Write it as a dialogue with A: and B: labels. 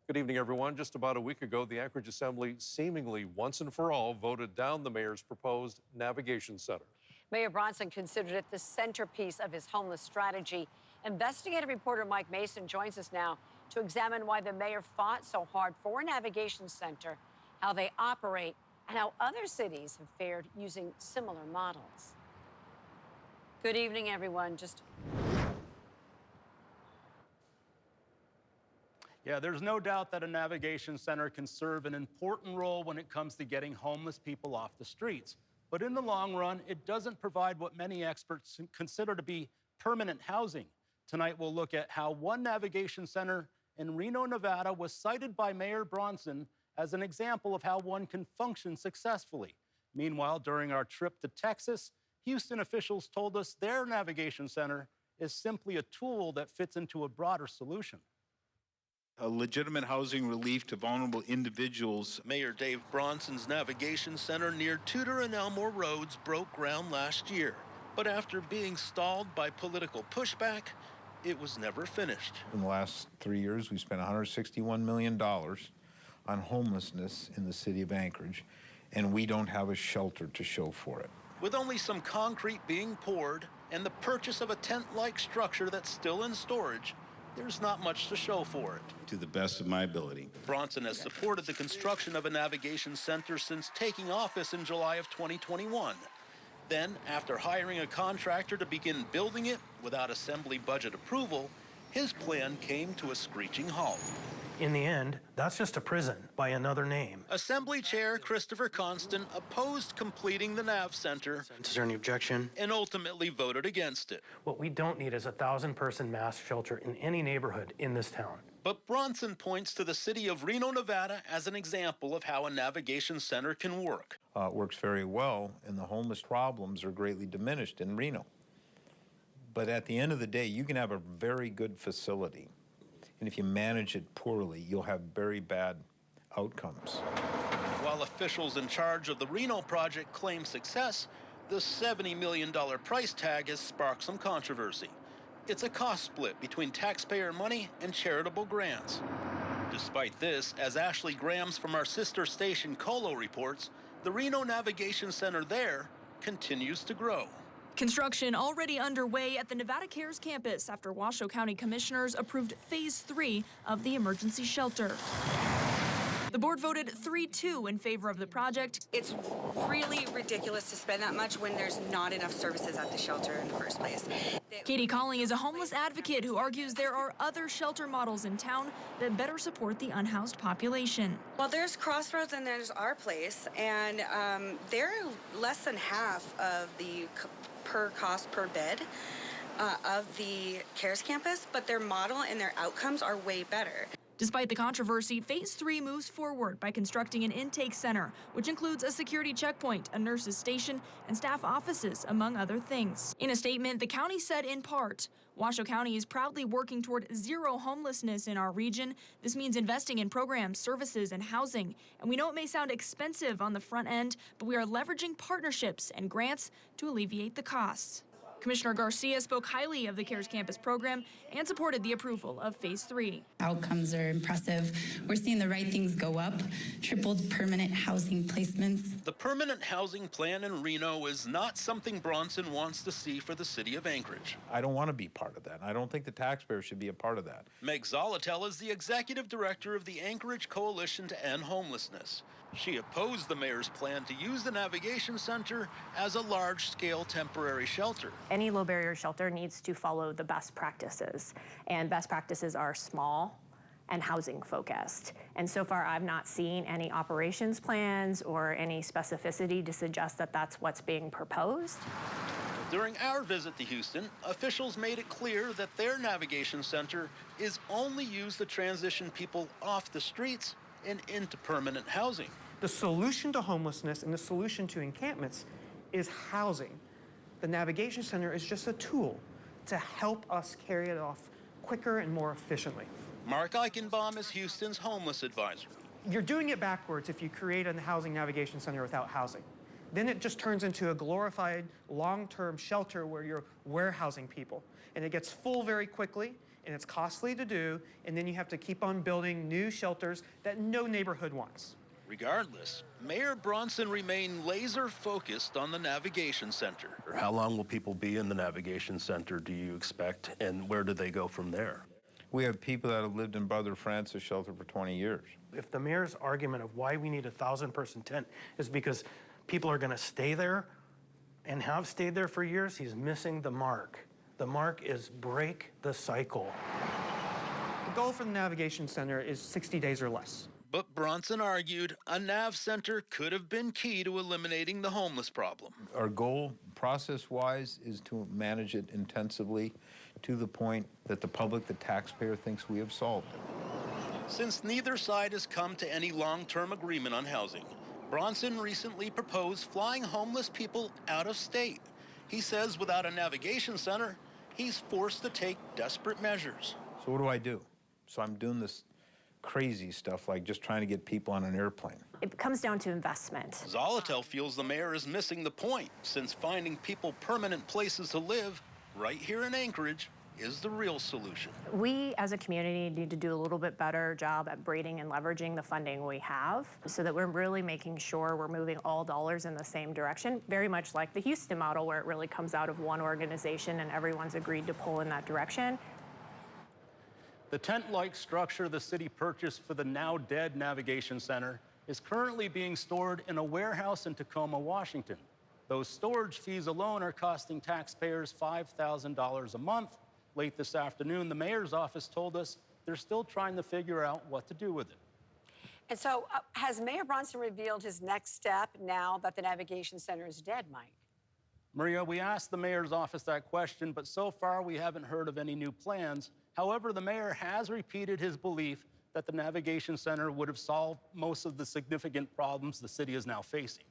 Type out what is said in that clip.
A: Good evening, everyone. Just about a week ago, the Anchorage Assembly seemingly once and for all voted down the mayor's proposed navigation center.
B: Mayor Bronson considered it the centerpiece of his homeless strategy. Investigative reporter Mike Mason joins us now to examine why the mayor fought so hard for a navigation center, how they operate, and how other cities have fared using similar models. Good evening, everyone.
C: Yeah, there's no doubt that a navigation center can serve an important role when it comes to getting homeless people off the streets. But in the long run, it doesn't provide what many experts consider to be permanent housing. Tonight, we'll look at how one navigation center in Reno, Nevada was cited by Mayor Bronson as an example of how one can function successfully. Meanwhile, during our trip to Texas, Houston officials told us their navigation center is simply a tool that fits into a broader solution.
D: A legitimate housing relief to vulnerable individuals.
E: Mayor Dave Bronson's navigation center near Tudor and Elmore Roads broke ground last year. But after being stalled by political pushback, it was never finished.
F: In the last 3 years, we spent $161 million on homelessness in the city of Anchorage, and we don't have a shelter to show for it.
E: With only some concrete being poured and the purchase of a tent-like structure that's still in storage, there's not much to show for it.
D: To the best of my ability.
E: Bronson has supported the construction of a navigation center since taking office in July of 2021. Then, after hiring a contractor to begin building it without assembly budget approval, his plan came to a screeching halt.
G: In the end, that's just a prison by another name.
E: Assembly Chair Christopher Constant opposed completing the Nav Center.
G: Is there any objection?
E: And ultimately voted against it.
G: What we don't need is a 1,000-person mass shelter in any neighborhood in this town.
E: But Bronson points to the city of Reno, Nevada as an example of how a navigation center can work.
F: It works very well, and the homeless problems are greatly diminished in Reno. But at the end of the day, you can have a very good facility, and if you manage it poorly, you'll have very bad outcomes.
E: While officials in charge of the Reno project claim success, the $70 million price tag has sparked some controversy. It's a cost split between taxpayer money and charitable grants. Despite this, as Ashley Grams from our sister station Colo reports, the Reno Navigation Center there continues to grow.
H: Construction already underway at the Nevada Cares campus after Washoe County commissioners approved Phase 3 of the emergency shelter. The board voted 3-2 in favor of the project.
I: It's really ridiculous to spend that much when there's not enough services at the shelter in the first place.
H: Katie Calling is a homeless advocate who argues there are other shelter models in town that better support the unhoused population.
I: Well, there's Crossroads and there's our place, and they're less than half of the cost per bed of the Cares campus, but their model and their outcomes are way better.
H: Despite the controversy, Phase 3 moves forward by constructing an intake center, which includes a security checkpoint, a nurse's station, and staff offices, among other things. In a statement, the county said in part, Washoe County is proudly working toward zero homelessness in our region. This means investing in programs, services, and housing. And we know it may sound expensive on the front end, but we are leveraging partnerships and grants to alleviate the costs. Commissioner Garcia spoke highly of the Cares Campus program and supported the approval of Phase 3.
J: Outcomes are impressive. We're seeing the right things go up, tripled permanent housing placements.
E: The permanent housing plan in Reno is not something Bronson wants to see for the city of Anchorage.
F: I don't want to be part of that. I don't think the taxpayers should be a part of that.
E: Meg Zolotel is the executive director of the Anchorage Coalition to End Homelessness. She opposed the mayor's plan to use the navigation center as a large-scale temporary shelter.
K: Any low-barrier shelter needs to follow the best practices, and best practices are small and housing-focused. And so far, I've not seen any operations plans or any specificity to suggest that that's what's being proposed.
E: During our visit to Houston, officials made it clear that their navigation center is only used to transition people off the streets and into permanent housing.
L: The solution to homelessness and the solution to encampments is housing. The navigation center is just a tool to help us carry it off quicker and more efficiently.
E: Mark Eichenbaum is Houston's homeless advisor.
L: You're doing it backwards if you create a housing navigation center without housing. Then it just turns into a glorified long-term shelter where you're warehousing people. And it gets full very quickly, and it's costly to do, and then you have to keep on building new shelters that no neighborhood wants.
E: Regardless, Mayor Bronson remained laser focused on the Navigation Center.
M: How long will people be in the Navigation Center, do you expect, and where do they go from there?
F: We have people that have lived in Brother Francis shelter for 20 years.
G: If the mayor's argument of why we need a 1,000-person tent is because people are going to stay there and have stayed there for years, he's missing the mark. The mark is break the cycle.
L: The goal for the Navigation Center is 60 days or less.
E: But Bronson argued a Nav Center could have been key to eliminating the homeless problem.
F: Our goal, process-wise, is to manage it intensively to the point that the public, the taxpayer, thinks we have solved it.
E: Since neither side has come to any long-term agreement on housing, Bronson recently proposed flying homeless people out of state. He says without a Navigation Center, he's forced to take desperate measures.
F: So what do I do? So I'm doing this crazy stuff like just trying to get people on an airplane.
K: It comes down to investment.
E: Zolotel feels the mayor is missing the point, since finding people permanent places to live right here in Anchorage is the real solution.
K: We as a community need to do a little bit better job at braiding and leveraging the funding we have so that we're really making sure we're moving all dollars in the same direction, very much like the Houston model where it really comes out of one organization and everyone's agreed to pull in that direction.
C: The tent-like structure the city purchased for the now-dead Navigation Center is currently being stored in a warehouse in Tacoma, Washington. Those storage fees alone are costing taxpayers $5,000 a month. Late this afternoon, the mayor's office told us they're still trying to figure out what to do with it.
B: And so has Mayor Bronson revealed his next step now that the Navigation Center is dead, Mike?
C: Maria, we asked the mayor's office that question, but so far we haven't heard of any new plans. However, the mayor has repeated his belief that the Navigation Center would have solved most of the significant problems the city is now facing.